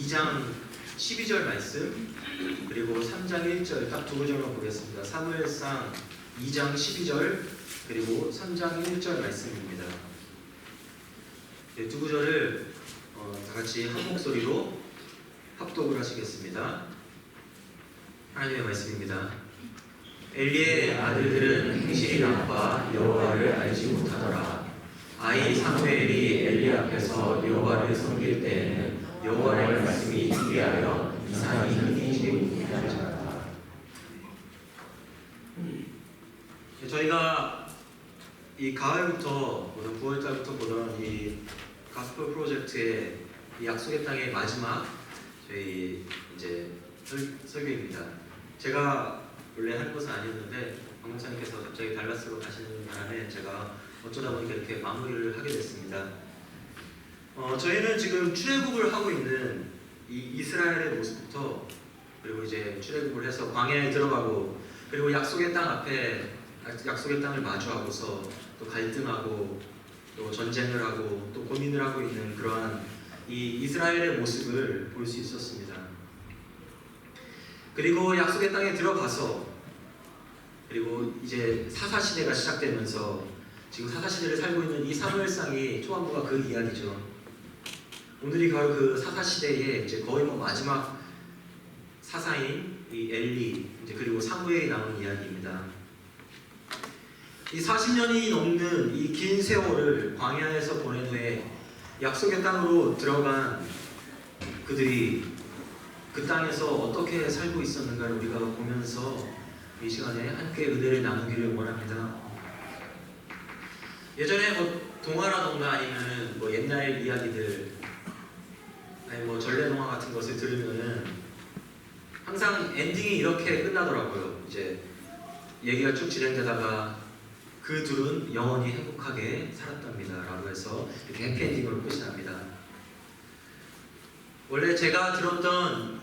2장 12절 말씀 그리고 3장 1절 딱 두 구절만 보겠습니다. 사무엘상 2장 12절 그리고 3장 1절 말씀입니다. 두 구절을 다 같이 한 목소리로 합독을 하시겠습니다. 하나님의 말씀입니다. 엘리의 아들들은 행실이 나빠 여호와를 알지 못하더라. 아이 사무엘이 엘리 앞에서 여호와를 섬길 때에는 여호와의 말씀이 희귀하여 이상이 흔히지고 있게 하였다. 저희가 이 가을부터 9월달부터 보던 이 가스펠 프로젝트의 이 약속의 땅의 마지막 저희 이제 설교입니다. 제가 원래 한 것은 아니었는데 박목사님께서 갑자기 달라스로 가시는 바람에 제가 어쩌다 보니까 이렇게 마무리를 하게 됐습니다. 저희는 지금 출애굽을 하고 있는 이 이스라엘의 모습부터 그리고 이제 출애굽을 해서 광야에 들어가고 그리고 약속의 땅 앞에 약속의 땅을 마주하고서 또 갈등하고 또 전쟁을 하고 또 고민을 하고 있는 그러한 이 이스라엘의 모습을 볼 수 있었습니다. 그리고 약속의 땅에 들어가서 그리고 이제 사사시대가 시작되면서 지금 사사시대를 살고 있는 이 사무엘상이 초반부가 그 이야기죠. 오늘이 바로 그 사사시대의 이제 거의 마지막 사사인 이 엘리 이제 그리고 사무엘이 나온 이야기입니다. 이 40년이 넘는 이 긴 세월을 광야에서 보낸 후에 약속의 땅으로 들어간 그들이 그 땅에서 어떻게 살고 있었는가를 우리가 보면서 이 시간에 함께 은혜를 나누기를 원합니다. 예전에 동화라던가 아니면 옛날 이야기들 아니 전래동화 같은 것을 들으면은 항상 엔딩이 이렇게 끝나더라고요. 이제 얘기가 쭉 진행되다가 그 둘은 영원히 행복하게 살았답니다 라고 해서 이렇게 해피엔딩으로 끝이 납니다. 원래 제가 들었던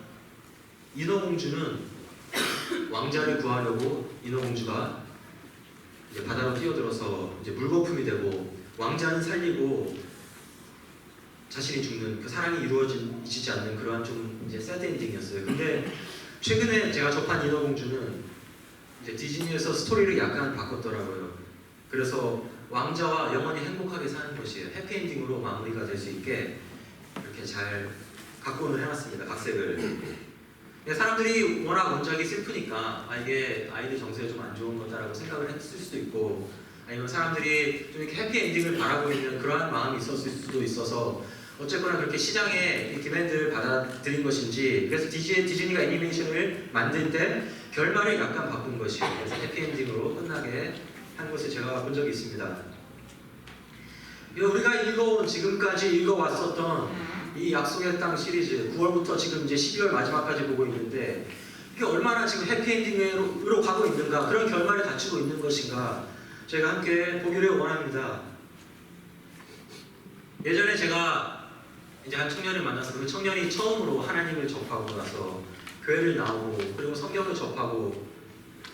인어공주는 왕자를 구하려고 인어공주가 이제 바다로 뛰어들어서 이제 물거품이 되고 왕자는 살리고 자신이 죽는 그 사랑이 이루어지지 않는 그러한 좀 이제 새드 엔딩이었어요. 근데 최근에 제가 접한 인어공주는 이제 디즈니에서 스토리를 약간 바꿨더라고요. 그래서 왕자와 영원히 행복하게 사는 것이에요. 해피엔딩으로 마무리가 될 수 있게 이렇게 잘 각본을 해놨습니다. 각색을. 사람들이 워낙 원작이 슬프니까 이게 아이들 정서에 좀 안 좋은 거다라고 생각을 했을 수도 있고 아니면 사람들이 좀 이렇게 해피엔딩을 바라고 있는 그러한 마음이 있었을 수도 있어서 어쨌거나 그렇게 시장에 디맨드를 받아들인 것인지 그래서 디즈니가 애니메이션을 만들 때 결말을 약간 바꾼 것이에요. 그래서 해피엔딩으로 끝나게 한 것을 제가 본 적이 있습니다. 우리가 지금까지 읽어왔었던 이 약속의 땅 시리즈 9월부터 지금 이제 12월 마지막까지 보고 있는데 이게 얼마나 지금 해피엔딩으로 가고 있는가 그런 결말을 갖추고 있는 것인가 저희가 함께 보기를 원합니다. 예전에 제가 이제 한 청년을 만나서 그 청년이 처음으로 하나님을 접하고 나서 교회를 나오고 그리고 성경을 접하고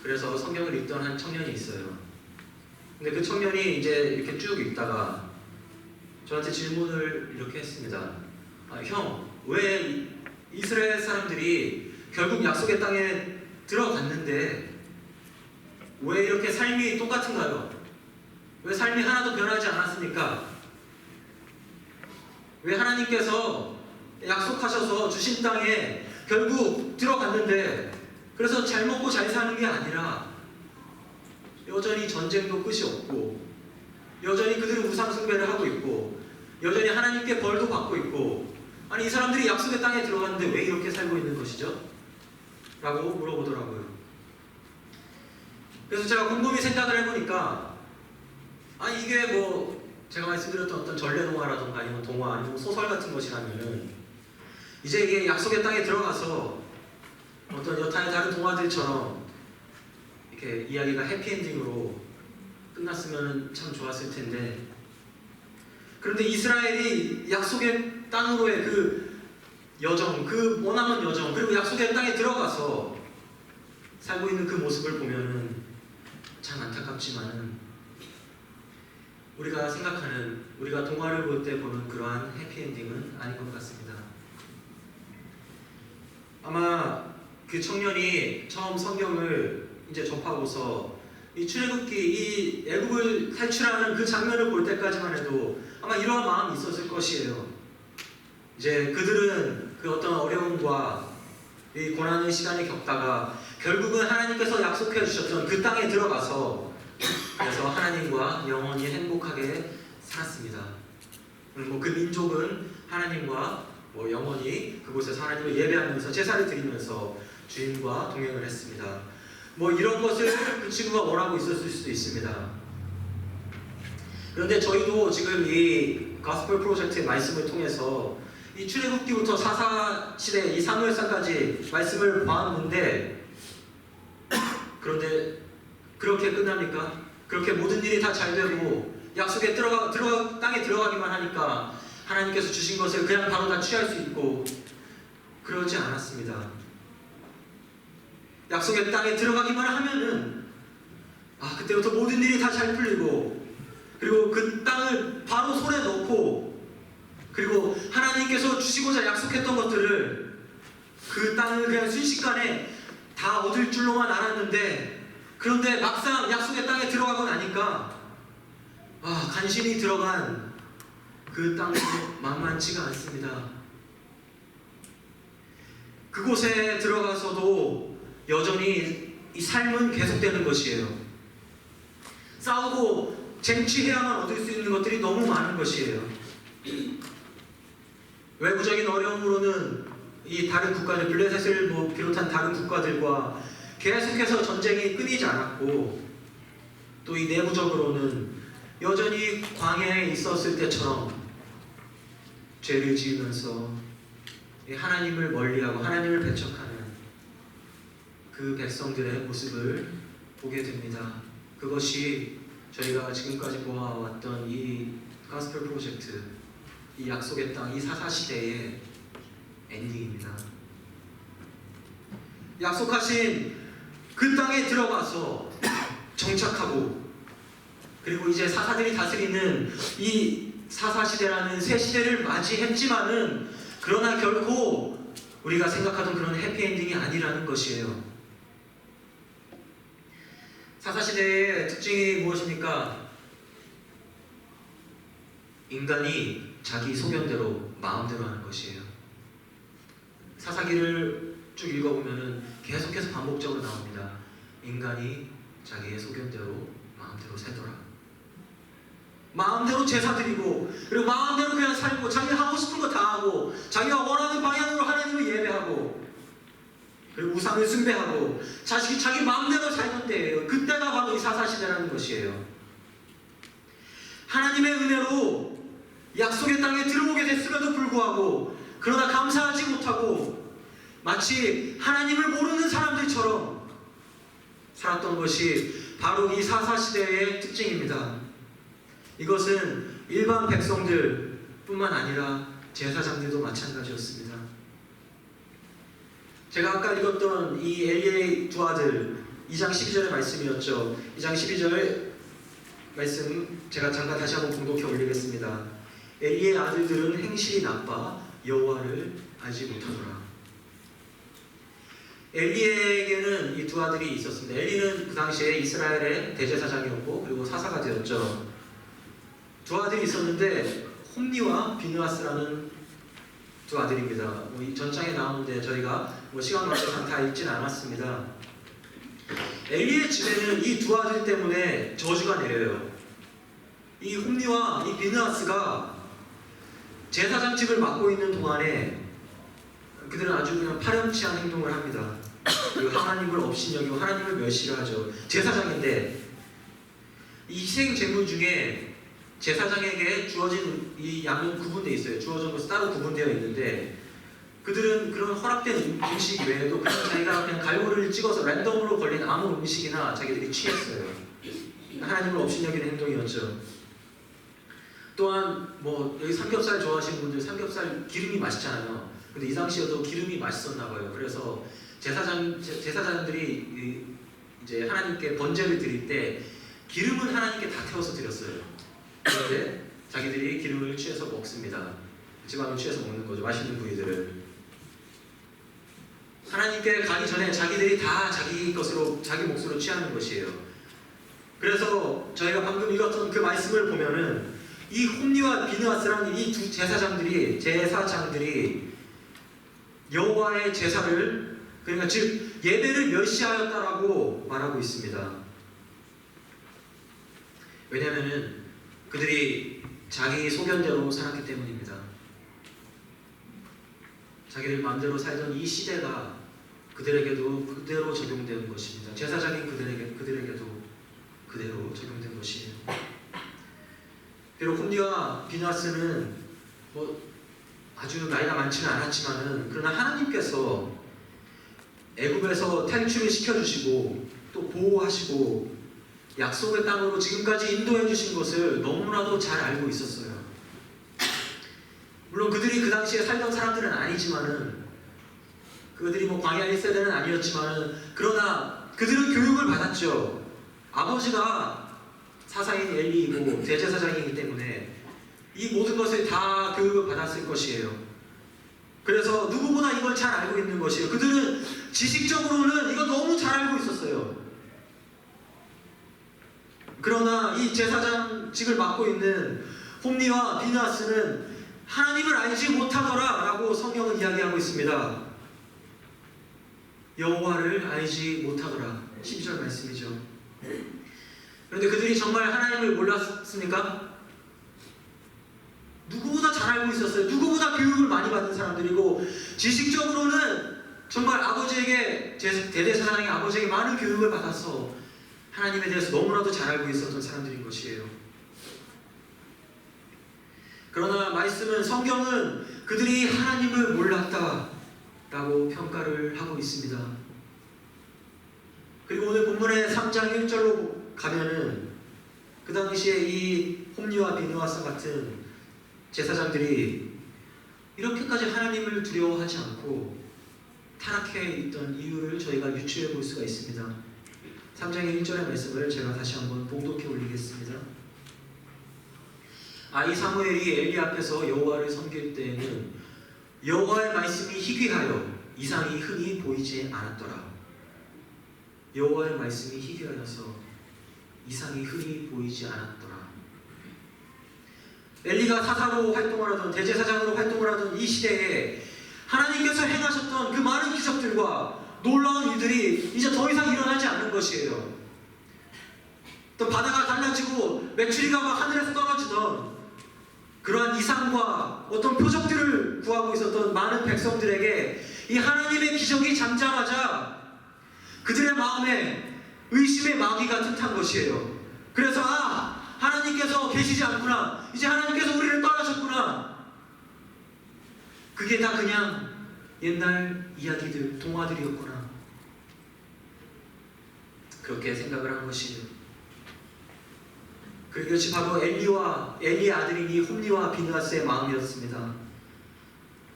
그래서 성경을 읽던 한 청년이 있어요. 근데 그 청년이 이제 이렇게 쭉 읽다가 저한테 질문을 이렇게 했습니다. 형, 왜 이스라엘 사람들이 결국 약속의 땅에 들어갔는데 왜 이렇게 삶이 똑같은가요? 왜 삶이 하나도 변하지 않았습니까? 왜 하나님께서 약속하셔서 주신 땅에 결국 들어갔는데 그래서 잘 먹고 잘 사는 게 아니라 여전히 전쟁도 끝이 없고 여전히 그들은 우상 숭배를 하고 있고 여전히 하나님께 벌도 받고 있고 아니 이 사람들이 약속의 땅에 들어갔는데 왜 이렇게 살고 있는 것이죠? 라고 물어보더라고요. 그래서 제가 곰곰이 생각을 해보니까 이게 제가 말씀드렸던 어떤 전래동화라던가 아니면 동화 아니면 소설 같은 것이라면은 이제 이게 약속의 땅에 들어가서 어떤 여타의 다른 동화들처럼 이렇게 이야기가 해피엔딩으로 끝났으면 참 좋았을 텐데 그런데 이스라엘이 약속의 땅으로의 그 여정, 그 머나먼 여정 그리고 약속의 땅에 들어가서 살고 있는 그 모습을 보면은 참 안타깝지만은 우리가 생각하는 우리가 동화를 볼 때 보는 그러한 해피엔딩은 아닌 것 같습니다. 그 청년이 처음 성경을 이제 접하고서 이 출애굽기, 이 애굽을 탈출하는 그 장면을 볼 때까지만 해도 아마 이러한 마음이 있었을 것이에요. 이제 그들은 그 어떤 어려움과 이 고난의 시간을 겪다가 결국은 하나님께서 약속해 주셨던 그 땅에 들어가서 그래서 하나님과 영원히 행복하게 살았습니다. 그 민족은 하나님과 영원히 그곳에서 하나님을 예배하면서 제사를 드리면서 주님과 동행을 했습니다. 이런 것을 그 친구가 원하고 있었을 수도 있습니다. 그런데 저희도 지금 이 가스펠 프로젝트의 말씀을 통해서 이 출애굽기부터 사사시대 이 사무엘상까지 말씀을 봤는데, 그런데 그렇게 끝납니까? 그렇게 모든 일이 다 잘 되고 약속에 땅에 들어가기만 하니까 하나님께서 주신 것을 그냥 바로 다 취할 수 있고 그러지 않았습니다. 약속의 땅에 들어가기만 하면은 그때부터 모든 일이 다 잘 풀리고, 그리고 그 땅을 바로 손에 넣고, 그리고 하나님께서 주시고자 약속했던 것들을 그 땅을 그냥 순식간에 다 얻을 줄로만 알았는데, 그런데 막상 약속의 땅에 들어가고 나니까 간신히 들어간 그 땅도 만만치가 않습니다. 그곳에 들어가서도 여전히 이 삶은 계속되는 것이에요. 싸우고 쟁취해야만 얻을 수 있는 것들이 너무 많은 것이에요. 외부적인 어려움으로는 이 다른 국가들, 블레셋을 비롯한 다른 국가들과 계속해서 전쟁이 끊이지 않았고, 또 이 내부적으로는 여전히 광야에 있었을 때처럼 죄를 지으면서 하나님을 멀리하고 하나님을 배척하는 그 백성들의 모습을 보게 됩니다. 그것이 저희가 지금까지 보아왔던 이 가스펠 프로젝트, 이 약속의 땅, 이 사사시대의 엔딩입니다. 약속하신 그 땅에 들어가서 정착하고, 그리고 이제 사사들이 다스리는 이 사사시대라는 새 시대를 맞이했지만은, 그러나 결코 우리가 생각하던 그런 해피엔딩이 아니라는 것이에요. 사사시대의 특징이 무엇입니까? 인간이 자기 소견대로 마음대로 하는 것이에요. 사사기를 쭉 읽어보면 계속해서 반복적으로 나옵니다. 인간이 자기의 소견대로 마음대로 살더라. 마음대로 제사 드리고, 그리고 마음대로 그냥 살고, 자기가 하고 싶은 거 다 하고, 자기가 원하는 방향으로 하나님을 예배하고, 그리고 우상을 숭배하고, 자기 마음대로 살던 때예요. 그때가 바로 이 사사시대라는 것이에요. 하나님의 은혜로 약속의 땅에 들어오게 됐음에도 불구하고, 그러나 감사하지 못하고 마치 하나님을 모르는 사람들처럼 살았던 것이 바로 이 사사시대의 특징입니다. 이것은 일반 백성들 뿐만 아니라 제사장들도 마찬가지였습니다. 제가 아까 읽었던 이 엘리의 두 아들 2장 12절의 말씀이었죠. 2장 12절 말씀 제가 잠깐 다시 한번 공독해 올리겠습니다. 엘리의 아들들은 행실이 나빠 여호와를 알지 못하더라. 엘리에게는 이 두 아들이 있었습니다. 엘리는 그 당시에 이스라엘의 대제사장이었고, 그리고 사사가 되었죠. 두 아들이 있었는데 홈니와 비느하스라는 두 아들입니다. 이 전장에 나오는데 저희가 시간 관계상 다 읽진 않았습니다. 엘리의 집에는 이 두 아들 때문에 저주가 내려요. 이 홈니와 이 비느하스가 제사장직을 맡고 있는 동안에 그들은 아주 그냥 파렴치한 행동을 합니다. 그리고 하나님을 업신여기고 하나님을 멸시를 하죠. 제사장인데 이 희생 제물 중에 제사장에게 주어진 이 양은 구분되어 있어요. 주어진 것은 따로 구분되어 있는데, 그들은 그런 허락된 음식 외에도 그냥 자기가 그냥 갈고리를 찍어서 랜덤으로 걸린 아무 음식이나 자기들이 취했어요. 하나님을 업신여기는 행동이었죠. 또한 여기 삼겹살 좋아하시는 분들, 삼겹살 기름이 맛있잖아요. 근데 이 당시에도 기름이 맛있었나 봐요. 그래서 제사장들이 이제 하나님께 번제를 드릴 때 기름은 하나님께 다 태워서 드렸어요. 그런데 자기들이 기름을 취해서 먹습니다. 지방을 취해서 먹는 거죠. 맛있는 부위들을. 하나님께 가기 전에 자기들이 다 자기 것으로, 자기 몫으로 취하는 것이에요. 그래서 저희가 방금 읽었던 그 말씀을 보면은 이 홈리와 비느하스라는 이 두 제사장들이 여호와의 제사를, 그러니까 즉 예배를 멸시하였다라고 말하고 있습니다. 왜냐하면은 그들이 자기 소견대로 살았기 때문입니다. 자기들 마음대로 살던 이 시대가 그들에게도 그대로 적용된 것입니다. 제사장인 그들에게도 그대로 적용된 것이에요. 비록 홈리와 비느하스는 아주 나이가 많지는 않았지만은, 그러나 하나님께서 애굽에서 탈출을 시켜주시고 또 보호하시고 약속의 땅으로 지금까지 인도해 주신 것을 너무나도 잘 알고 있었어요. 물론 그들이 그 당시에 살던 사람들은 아니지만은, 그들이 광야 1세대는 아니었지만은, 그러나 그들은 교육을 받았죠. 아버지가 사사인 엘리이고 대제사장이기 때문에 이 모든 것을 다 교육을 받았을 것이에요. 그래서 누구보다 이걸 잘 알고 있는 것이에요. 그들은 지식적으로는 이거 너무 잘 알고 있었어요. 그러나 이 제사장직을 맡고 있는 홈리와 비느하스는 하나님을 알지 못하더라 라고 성경은 이야기하고 있습니다. 여호와를 알지 못하더라. 12절 말씀이죠. 그런데 그들이 정말 하나님을 몰랐습니까? 누구보다 잘 알고 있었어요. 누구보다 교육을 많이 받은 사람들이고, 지식적으로는 정말 아버지에게, 대제사장의 아버지에게 많은 교육을 받아서 하나님에 대해서 너무나도 잘 알고 있었던 사람들인 것이에요. 그러나 말씀은, 성경은 그들이 하나님을 몰랐다라고 평가를 하고 있습니다. 그리고 오늘 본문의 3장 1절로 가면은 그 당시에 이 홈리와 비느하스 같은 제사장들이 이렇게까지 하나님을 두려워하지 않고 타락해 있던 이유를 저희가 유추해 볼 수가 있습니다. 3장의 1절의 말씀을 제가 다시 한번 봉독해 올리겠습니다. 이 사무엘이 엘리 앞에서 여호와를 섬길 때에는 여호와의 말씀이 희귀하여 이상이 흔히 보이지 않았더라. 여호와의 말씀이 희귀하여서 이상이 흔히 보이지 않았더라. 엘리가 사사로 활동을 하던, 대제사장으로 활동을 하던 이 시대에 하나님께서 행하셨던 그 많은 기적들과 놀라운 일들이 이제 더 이상 일어나지 않는 것이에요. 또 바다가 갈라지고 메추리가 막 하늘에서 떨어지던 그러한 이상과 어떤 표적들을 구하고 있었던 많은 백성들에게 이 하나님의 기적이 잠자마자 그들의 마음에 의심의 마귀가 틈탄 것이에요. 그래서 하나님께서 계시지 않구나, 이제 하나님께서 우리를 떠나셨구나, 그게 다 그냥 옛날 이야기들, 동화들이었구나, 그렇게 생각을 한 것이에요. 그것이 바로 엘리의 아들인 이 홈리와 비느하스의 마음이었습니다.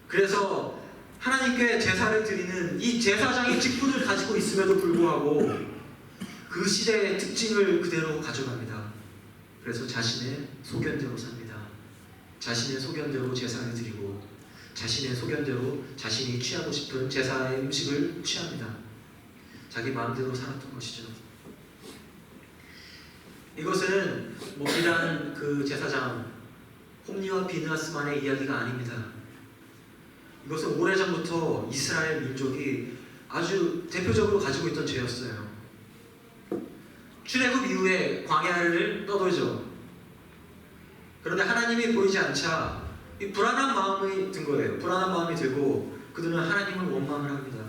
그래서 하나님께 제사를 드리는 이 제사장의 직분을 가지고 있음에도 불구하고 그 시대의 특징을 그대로 가져갑니다. 그래서 자신의 소견대로 삽니다. 자신의 소견대로 제사를 드리고 자신의 소견대로 자신이 취하고 싶은 제사의 음식을 취합니다. 자기 마음대로 살았던 것이죠. 이것은 비단 그 제사장 홈리와 비느하스만의 이야기가 아닙니다. 이것은 오래전부터 이스라엘 민족이 아주 대표적으로 가지고 있던 죄였어요. 출애굽 이후에 광야를 떠돌죠. 그런데 하나님이 보이지 않자 이 불안한 마음이 든 거예요. 불안한 마음이 들고 그들은 하나님을 원망을 합니다.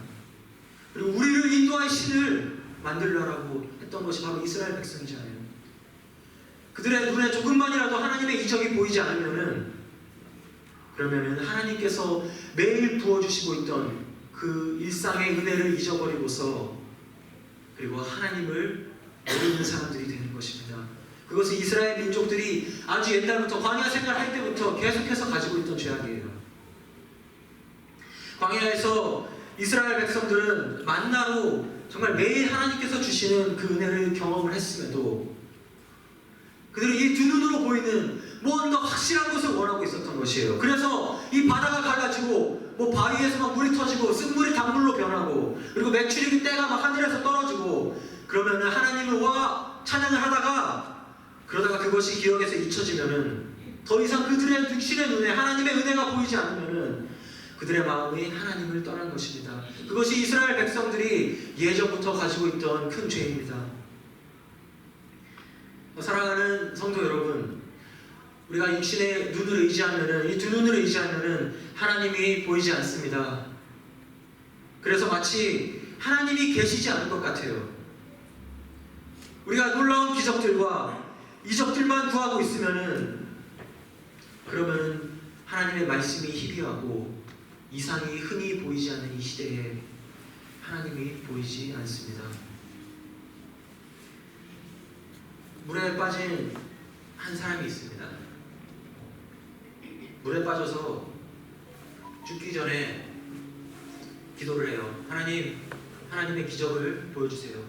그리고 우리를 인도할 신을 만들려고 했던 것이 바로 이스라엘 백성이잖아요. 그들의 눈에 조금만이라도 하나님의 이적이 보이지 않으면은, 그러면은 하나님께서 매일 부어주시고 있던 그 일상의 은혜를 잊어버리고서 그리고 하나님을 모르는 사람들이 되는 것입니다. 그것은 이스라엘 민족들이 아주 옛날부터 광야 생활할 때부터 계속해서 가지고 있던 죄악이에요. 광야에서 이스라엘 백성들은 만나로 정말 매일 하나님께서 주시는 그 은혜를 경험을 했음에도 그들은 이 두 눈으로 보이는 뭔가 확실한 것을 원하고 있었던 것이에요. 그래서 이 바다가 갈라지고 뭐 바위에서 막 물이 터지고 쓴물이 단물로 변하고 그리고 메추리기 때가 막 하늘에서 떨어지고 그러면은 하나님을 와 찬양을 하다가 그러다가 그것이 기억에서 잊혀지면은 더 이상 그들의 육신의 눈에 하나님의 은혜가 보이지 않으면은 그들의 마음이 하나님을 떠난 것입니다. 그것이 이스라엘 백성들이 예전부터 가지고 있던 큰 죄입니다. 사랑하는 성도 여러분, 우리가 육신의 눈을 의지하면은 이 두 눈을 의지하면은 하나님이 보이지 않습니다. 그래서 마치 하나님이 계시지 않은 것 같아요. 우리가 놀라운 기적들과 이적들만 구하고 있으면은 그러면은 하나님의 말씀이 희비하고 이상이 흔히 보이지 않는 이 시대에 하나님이 보이지 않습니다. 물에 빠진 한 사람이 있습니다. 물에 빠져서 죽기 전에 기도를 해요. 하나님, 하나님의 기적을 보여주세요.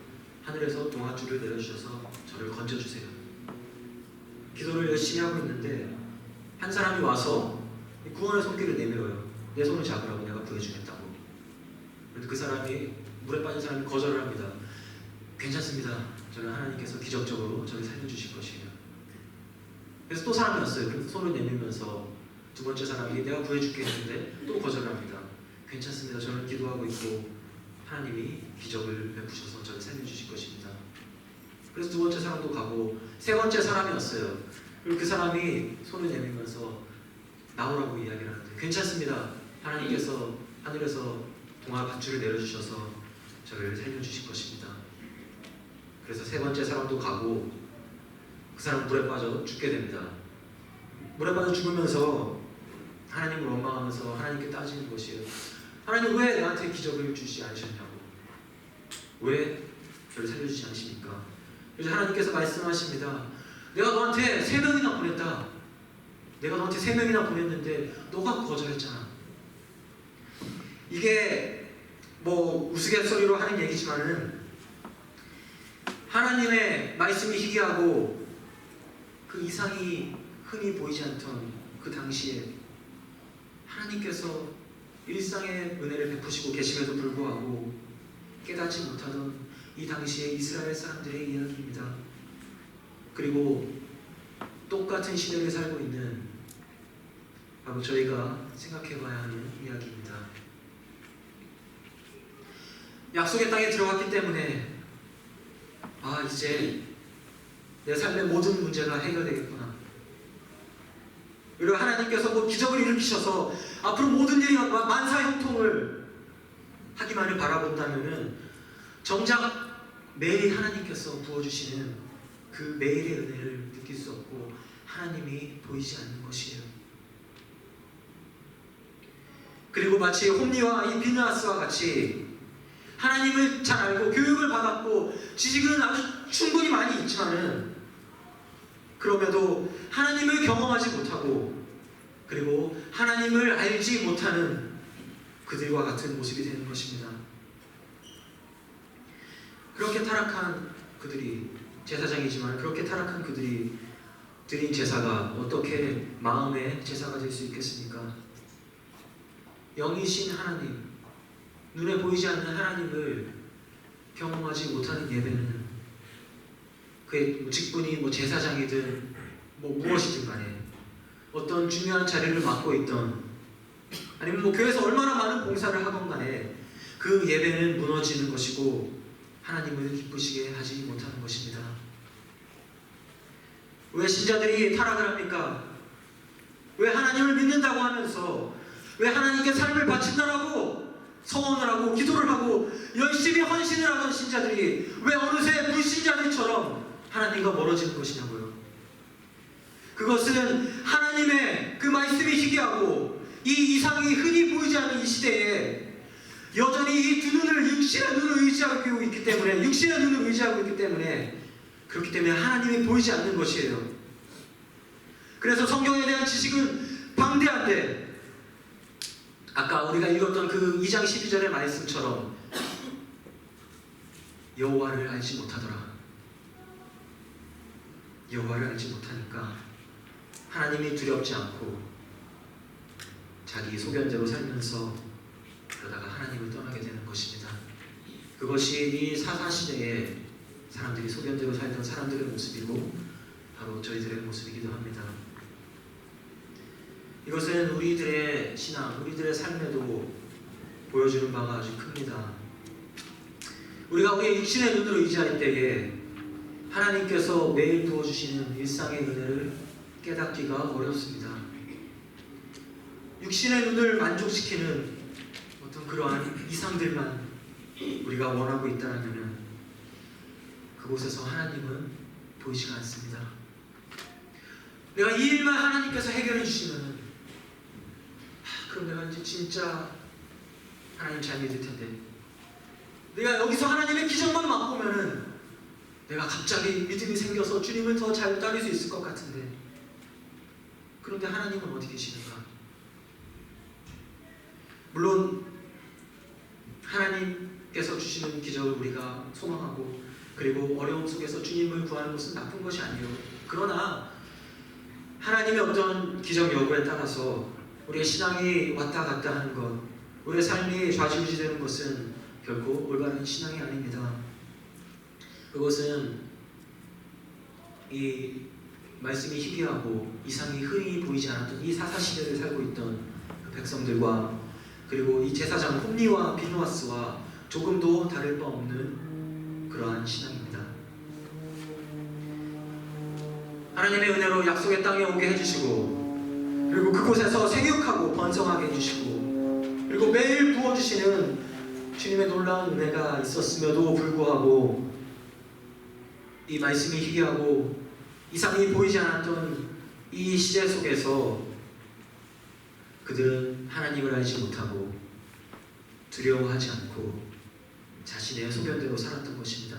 하늘에서 동아줄을 내려주셔서 저를 건져주세요. 기도를 열심히 하고 있는데 한 사람이 와서 구원의 손길을 내밀어요. 내 손을 잡으라고, 내가 구해주겠다고. 그런데 그 사람이, 물에 빠진 사람이 거절을 합니다. 괜찮습니다. 저는 하나님께서 기적적으로 저를 살려주실 것이에요. 그래서 또 사람이 왔어요. 그래서 손을 내밀면서 두 번째 사람이 내가 구해줄게 했는데 또 거절을 합니다. 괜찮습니다. 저는 기도하고 있고 하나님이 기적을 베푸셔서 저를 살려주실 것입니다. 그래서 두 번째 사람도 가고 세 번째 사람이 왔어요. 그리고 그 사람이 손을 내밀면서 나오라고 이야기를 하는데 괜찮습니다. 하나님께서 하늘에서 동화 밧줄을 내려주셔서 저를 살려주실 것입니다. 그래서 세 번째 사람도 가고 그 사람 물에 빠져 죽게 됩니다. 물에 빠져 죽으면서 하나님을 원망하면서 하나님께 따지는 것이에요. 하나님 왜 나한테 기적을 주시지 않으셨냐고. 왜 저를 살려주지 않으십니까? 그래서 하나님께서 말씀하십니다. 내가 너한테 3명이나 보냈다. 내가 너한테 3명이나 보냈는데 너가 거절했잖아. 이게 뭐 우스갯소리로 하는 얘기지만은 하나님의 말씀이 희귀하고 그 이상이 흔히 보이지 않던 그 당시에 하나님께서 일상의 은혜를 베푸시고 계심에도 불구하고 깨닫지 못하던 이 당시의 이스라엘 사람들의 이야기입니다. 그리고 똑같은 시대를 살고 있는 바로 저희가 생각해봐야 하는 이야기입니다. 약속의 땅에 들어갔기 때문에 이제 내 삶의 모든 문제가 해결되겠구나. 그리고 하나님께서 뭐 기적을 일으키셔서 앞으로 모든 일이 만사형통을 하기만을 바라본다면은 정작 매일 하나님께서 부어주시는 그 매일의 은혜를 느낄 수 없고 하나님이 보이지 않는 것이에요. 그리고 마치 홈리와 이 비느하스와 같이 하나님을 잘 알고 교육을 받았고 지식은 아주 충분히 많이 있지만은 그럼에도 하나님을 경험하지 못하고 그리고 하나님을 알지 못하는 그들과 같은 모습이 되는 것입니다. 그렇게 타락한 그들이 제사장이지만 그렇게 타락한 그들이 드린 제사가 어떻게 마음의 제사가 될 수 있겠습니까? 영이신 하나님, 눈에 보이지 않는 하나님을 경험하지 못하는 예배는 그의 직분이 제사장이든 무엇이든 간에 어떤 중요한 자리를 맡고 있던 아니면 교회에서 얼마나 많은 봉사를 하건 간에 그 예배는 무너지는 것이고 하나님을 기쁘시게 하지 못하는 것입니다. 왜 신자들이 타락을 합니까? 왜 하나님을 믿는다고 하면서 왜 하나님께 삶을 바친다라고 서원을 하고 기도를 하고 열심히 헌신을 하던 신자들이 왜 어느새 불신자들처럼 하나님과 멀어지는 것이냐고요. 그것은 하나님의 그 말씀이 희귀하고 이 이상이 흔히 보이지 않는 이 시대에 여전히 이 두 눈을 육신의 눈을 의지하고 있기 때문에 육신의 눈을 의지하고 있기 때문에 그렇기 때문에 하나님이 보이지 않는 것이에요. 그래서 성경에 대한 지식은 방대한데 아까 우리가 읽었던 그 2장 12절의 말씀처럼 여호와를 알지 못하더라. 여호와를 알지 못하니까 하나님이 두렵지 않고 자기 소견대로 살면서 그러다가 하나님을 떠나게 되는 것입니다. 그것이 이 사사시대에 사람들이 소견대로 살던 사람들의 모습이고 바로 저희들의 모습이기도 합니다. 이것은 우리들의 신앙, 우리들의 삶에도 보여주는 바가 아주 큽니다. 우리가 우리의 육신의 눈으로 의지할 때에 하나님께서 매일 부어주시는 일상의 은혜를 깨닫기가 어렵습니다. 육신의 눈을 만족시키는 어떤 그러한 이상들만 우리가 원하고 있다면 그곳에서 하나님은 보이지가 않습니다. 내가 이 일만 하나님께서 해결해 주시면 그럼 내가 이제 진짜 하나님 잘 믿을 텐데, 내가 여기서 하나님의 기적만 맛보면은 내가 갑자기 믿음이 생겨서 주님을 더 잘 따를 수 있을 것 같은데, 그런데 하나님은 어디 계시는가? 물론 하나님께서 주시는 기적을 우리가 소망하고 그리고 어려움 속에서 주님을 구하는 것은 나쁜 것이 아니에요. 그러나 하나님의 어떤 기적 여부에 따라서 우리의 신앙이 왔다 갔다 하는 것, 우리의 삶이 좌지우지되는 것은 결코 올바른 신앙이 아닙니다. 그것은 이 말씀이 희귀하고 이상이 흔히 보이지 않았던 이 사사시대를 살고 있던 그 백성들과 그리고 이 제사장 홈리와 비누아스와 조금도 다를 바 없는 그러한 신앙입니다. 하나님의 은혜로 약속의 땅에 오게 해주시고 그리고 그곳에서 생육하고 번성하게 해주시고 그리고 매일 부어주시는 주님의 놀라운 은혜가 있었음에도 불구하고 이 말씀이 희귀하고 이상이 보이지 않았던 이 시대 속에서 그들은 하나님을 알지 못하고 두려워하지 않고 자신의 소견대로 살았던 것입니다.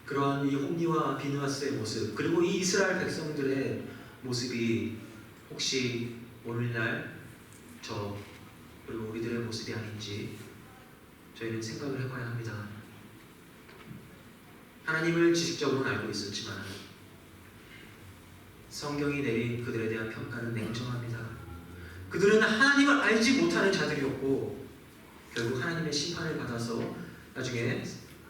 그러한 이 홈리와 비누아스의 모습 그리고 이 이스라엘 백성들의 모습이 혹시 오늘날 저 그리고 우리들의 모습이 아닌지 저희는 생각을 해봐야 합니다. 하나님을 지식적으로는 알고 있었지만 성경이 내린 그들에 대한 평가는 냉정합니다. 그들은 하나님을 알지 못하는 자들이었고 결국 하나님의 심판을 받아서 나중에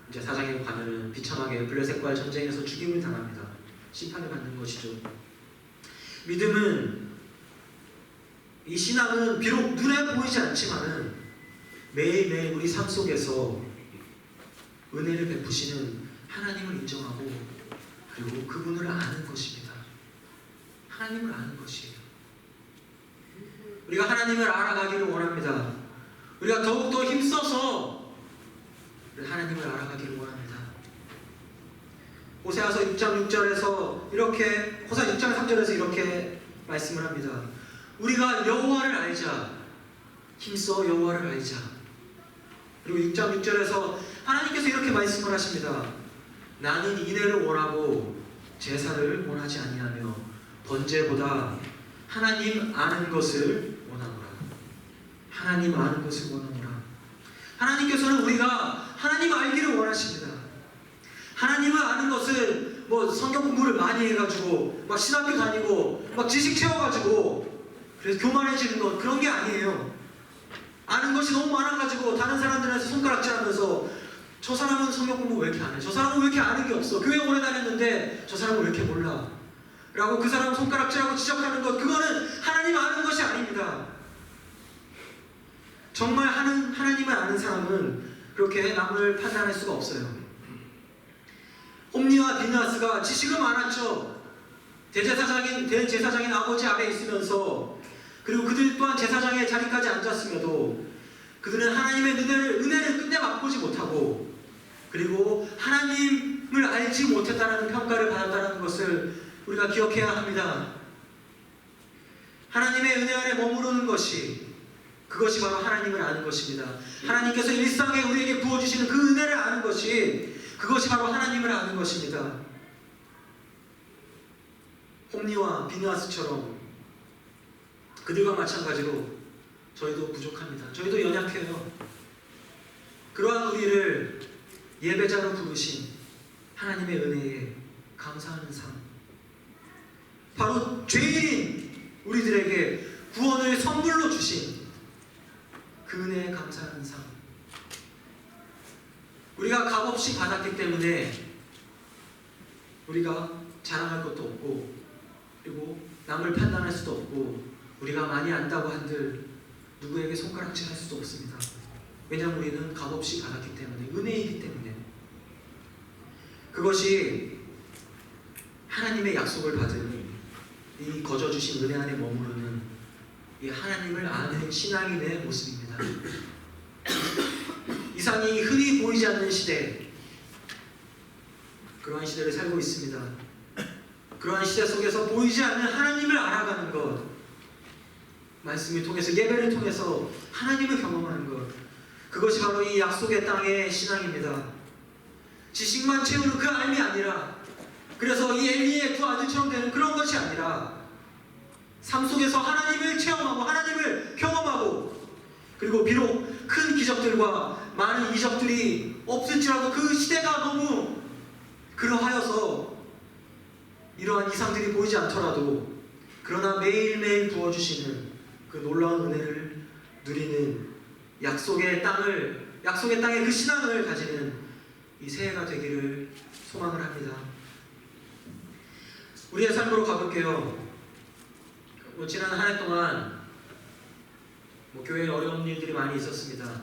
이제 사장에 가면은 비참하게 블레셋과의 전쟁에서 죽임을 당합니다. 심판을 받는 것이죠. 믿음은 이 신앙은 비록 눈에 보이지 않지만은 매일매일 우리 삶 속에서 은혜를 베푸시는 하나님을 인정하고 그리고 그분을 아는 것입니다. 하나님을 아는 것이에요. 우리가 하나님을 알아가기를 원합니다. 우리가 더욱더 힘써서 하나님을 알아가기를 원합니다. 호세아서 6장 6절에서 이렇게 호세아 6장 3절에서 이렇게 말씀을 합니다. 우리가 여호와를 알자. 힘써 여호와를 알자. 그리고 6장 6절에서 하나님께서 이렇게 말씀을 하십니다. 나는 인애를 원하고 제사를 원하지 아니하며 번제보다 하나님 아는 것을 원하노라. 하나님 아는 것을 원하노라. 하나님께서는 우리가 하나님 알기를 원하십니다. 하나님을 아는 것은 뭐 성경 공부를 많이 해가지고 막 신학교 다니고 막 지식 채워가지고 그래서 교만해지는 것 그런 게 아니에요. 아는 것이 너무 많아가지고 다른 사람들한테 손가락질하면서 저 사람은 성경 공부 왜 이렇게 안 해? 저 사람은 왜 이렇게 아는 게 없어? 교회 오래 다녔는데 저 사람은 왜 이렇게 몰라? 라고 그 사람 손가락질하고 지적하는 것 그거는 하나님 아는 것이 아닙니다. 정말 하나님을 아는 사람은 그렇게 남을 판단할 수가 없어요. 홈리와 비누아스가 지식은 많았죠. 대제사장인 아버지 아래 있으면서 그리고 그들 또한 제사장의 자리까지 앉았음에도 그들은 하나님의 은혜를 끝내 맛보지 못하고 그리고 하나님을 알지 못했다는 평가를 받았다는 것을 우리가 기억해야 합니다. 하나님의 은혜 안에 머무르는 것이 그것이 바로 하나님을 아는 것입니다. 하나님께서 일상에 우리에게 부어주시는 그 은혜를 아는 것이 그것이 바로 하나님을 아는 것입니다. 홈리와 비누아스처럼 그들과 마찬가지로 저희도 부족합니다. 저희도 연약해요. 그러한 우리를 예배자로 부르신 하나님의 은혜에 감사하는 삶, 바로 죄인인 우리들에게 구원을 선물로 주신 그 은혜에 감사하는 삶. 우리가 값없이 받았기 때문에 우리가 자랑할 것도 없고, 그리고 남을 판단할 수도 없고, 우리가 많이 안다고 한들 누구에게 손가락질할 수도 없습니다. 왜냐하면 우리는 값없이 받았기 때문에, 은혜이기 때문에. 그것이 하나님의 약속을 받은 이 거저주신 은혜 안에 머무르는 이 하나님을 아는 신앙인의 모습입니다. 이상이 흔히 보이지 않는 시대, 그러한 시대를 살고 있습니다. 그러한 시대 속에서 보이지 않는 하나님을 알아가는 것, 말씀을 통해서, 예배를 통해서 하나님을 경험하는 것, 그것이 바로 이 약속의 땅의 신앙입니다. 지식만 채우는 그 삶이 아니라, 그래서 이 엘리의 두 아들처럼 되는 그런 것이 아니라, 삶 속에서 하나님을 체험하고 하나님을 경험하고, 그리고 비록 큰 기적들과 많은 이적들이 없을지라도 그 시대가 너무 그러하여서 이러한 이상들이 보이지 않더라도, 그러나 매일매일 부어주시는 그 놀라운 은혜를 누리는 약속의 땅의 그 신앙을 가지는 이 새해가 되기를 소망을 합니다. 우리의 삶으로 가볼게요. 지난 한 해 동안 교회에 어려운 일들이 많이 있었습니다.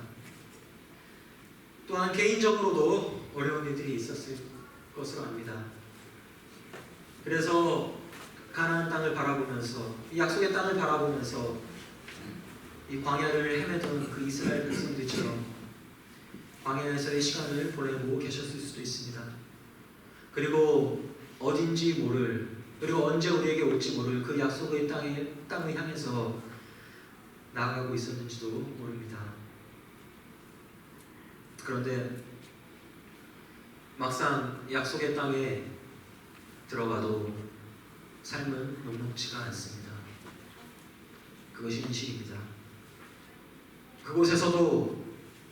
또한 개인적으로도 어려운 일들이 있었을 것으로 압니다. 그래서 가나안 땅을 바라보면서, 이 약속의 땅을 바라보면서 이 광야를 헤매던 그 이스라엘 백성들처럼 광야에서의 시간을 보내고 계셨을 수도 있습니다. 그리고 어딘지 모를, 그리고 언제 우리에게 올지 모를 그 약속의 땅을 향해서 나아가고 있었는지도 모릅니다. 그런데 막상 약속의 땅에 들어가도 삶은 녹록지가 않습니다. 그것이 현실입니다. 그곳에서도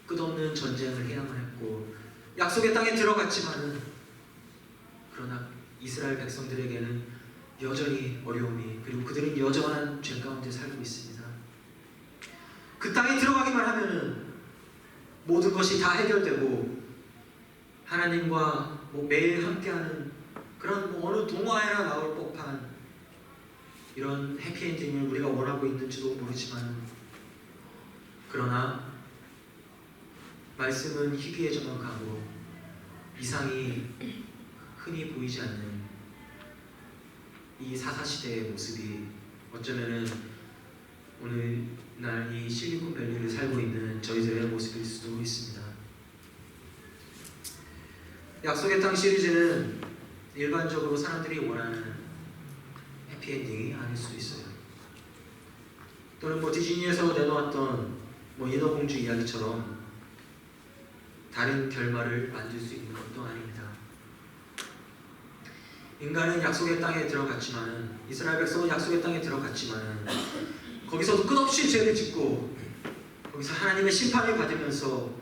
끝없는 전쟁을 해야만 했고, 약속의 땅에 들어갔지만은, 그러나 이스라엘 백성들에게는 여전히 어려움이, 그리고 그들은 여전한 죄 가운데 살고 있습니다. 그 땅에 들어가기만 하면은 모든 것이 다 해결되고, 하나님과 매일 함께하는 그런 어느 동화에나 나올 법한 이런 해피엔딩을 우리가 원하고 있는지도 모르지만, 그러나 말씀은 희귀에 정확하고 이상이 흔히 보이지 않는 이 사사시대의 모습이 어쩌면은 오늘날 이 실리콘밸리를 살고 있는 저희들의 모습일 수도 있습니다. 약속의 땅 시리즈는 일반적으로 사람들이 원하는 해피엔딩이 아닐 수도 있어요. 또는 디즈니에서 내놓았던 인어공주 이야기처럼 다른 결말을 만들 수 있는 것도 아닙니다. 인간은 약속의 땅에 들어갔지만은, 이스라엘 백성은 약속의 땅에 들어갔지만은, 거기서도 끝없이 죄를 짓고 거기서 하나님의 심판을 받으면서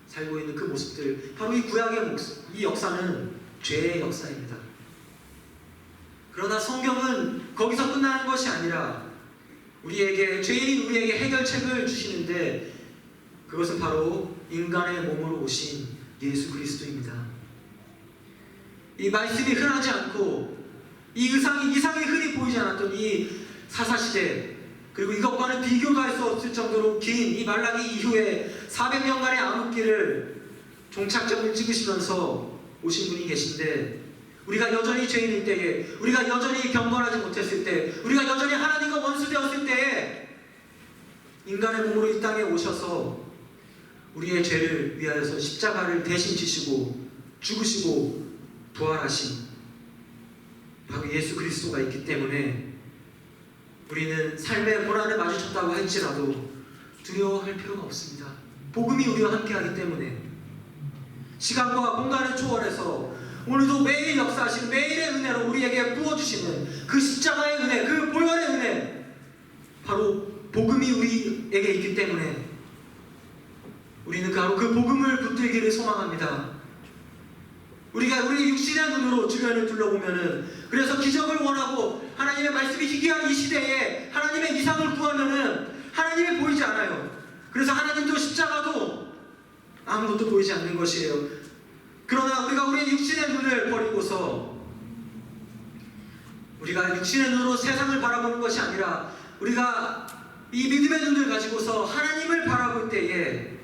살고 있는 그 모습들, 바로 이 구약의 이 역사는 죄의 역사입니다. 그러나 성경은 거기서 끝나는 것이 아니라 죄인인 우리에게 해결책을 주시는데, 그것은 바로 인간의 몸으로 오신 예수 그리스도입니다. 이 말씀이 흔하지 않고 이 이상이 흔히 보이지 않았던 이 사사시대, 그리고 이것과는 비교도 할 수 없을 정도로 긴 이 말라기 이후에 400년간의 암흑기를 종착점을 찍으시면서 오신 분이 계신데, 우리가 여전히 죄인일 때에, 우리가 여전히 경건하지 못했을 때, 우리가 여전히 하나님과 원수되었을 때에 인간의 몸으로 이 땅에 오셔서 우리의 죄를 위하여서 십자가를 대신 지시고 죽으시고 부활하신 바로 예수 그리스도가 있기 때문에, 우리는 삶의 고난을 마주쳤다고 할지라도 두려워할 필요가 없습니다. 복음이 우리와 함께하기 때문에, 시간과 공간을 초월해서 오늘도 매일 역사하신 매일의 은혜로 우리에게 부어주시는 그 십자가의 은혜, 그 보혈의 은혜, 바로 복음이 우리에게 있기 때문에 우리는 바로 그 복음을 붙들기를 소망합니다. 우리가 우리 육신의 눈으로 주변을 둘러보면은, 그래서 기적을 원하고 하나님의 말씀이 희귀한 이 시대에 하나님의 이상을 구하면은 하나님이 보이지 않아요. 그래서 하나님도 십자가도 아무것도 보이지 않는 것이에요. 그러나 우리가 우리의 육신의 눈을 버리고서 우리가 육신의 눈으로 세상을 바라보는 것이 아니라 우리가 이 믿음의 눈을 가지고서 하나님을 바라볼 때에,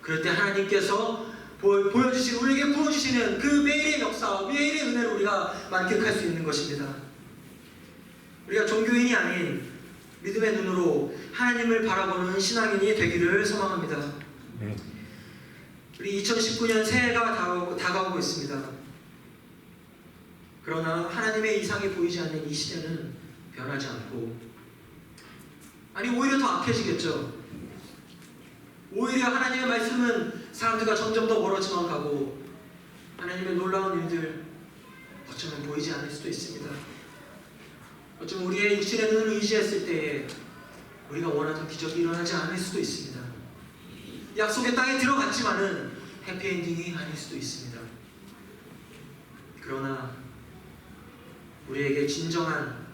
그럴 때 하나님께서 보여주신, 우리에게 부어주시는 그 매일의 역사, 매일의 은혜를 우리가 만끽할 수 있는 것입니다. 우리가 종교인이 아닌 믿음의 눈으로 하나님을 바라보는 신앙인이 되기를 소망합니다. 네. 우리 2019년 새해가 다가오고 있습니다. 그러나 하나님의 이상이 보이지 않는 이 시대는 변하지 않고, 아니 오히려 더 악해지겠죠. 오히려 하나님의 말씀은 사람들과 점점 더 멀어지만 가고 하나님의 놀라운 일들 어쩌면 보이지 않을 수도 있습니다. 어쩌면 우리의 육신의 눈을 의지했을 때에 우리가 원하던 기적이 일어나지 않을 수도 있습니다. 약속의 땅에 들어갔지만은 해피엔딩이 아닐 수도 있습니다. 그러나 우리에게 진정한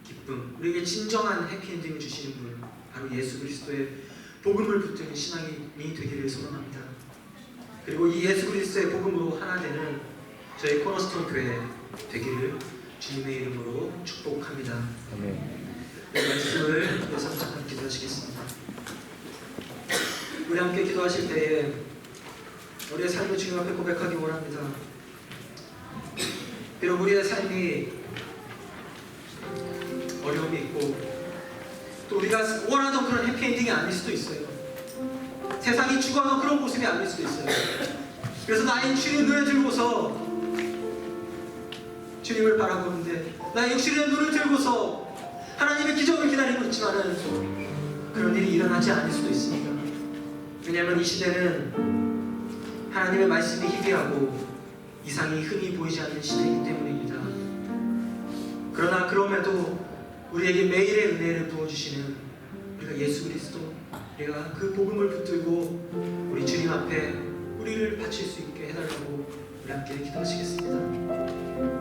기쁨, 우리에게 진정한 해피엔딩을 주시는 분, 바로 예수 그리스도의 복음을 붙드는 신앙인이 되기를 소망합니다. 그리고 이 예수 그리스도의 복음으로 하나 되는 저희 코너스톤 교회 되기를 주님의 이름으로 축복합니다. 이 말씀을 위해서 잠깐 기도하시겠습니다. 우리 함께 기도하실 때에 우리의 삶을 주님 앞에 고백하기 원합니다. 비록 우리의 삶이 어려움이 있고 또 우리가 원하던 그런 해피엔딩이 아닐 수도 있어요. 세상이 추구하는 그런 모습이 아닐 수도 있어요. 그래서 나의 육신의 눈을 들고서 주님을 바라보는데, 나의 육신의 눈을 들고서 하나님의 기적을 기다리고 있지만은 그런 일이 일어나지 않을 수도 있습니다. 왜냐하면 이 시대는 하나님의 말씀이 희귀하고 이상이 흔히 보이지 않는 시대이기 때문입니다. 그러나 그럼에도 우리에게 매일의 은혜를 부어주시는 우리가 예수 그리스도, 우리가 그 복음을 붙들고 우리 주님 앞에 우리를 바칠 수 있게 해달라고 우리 함께 기도하시겠습니다.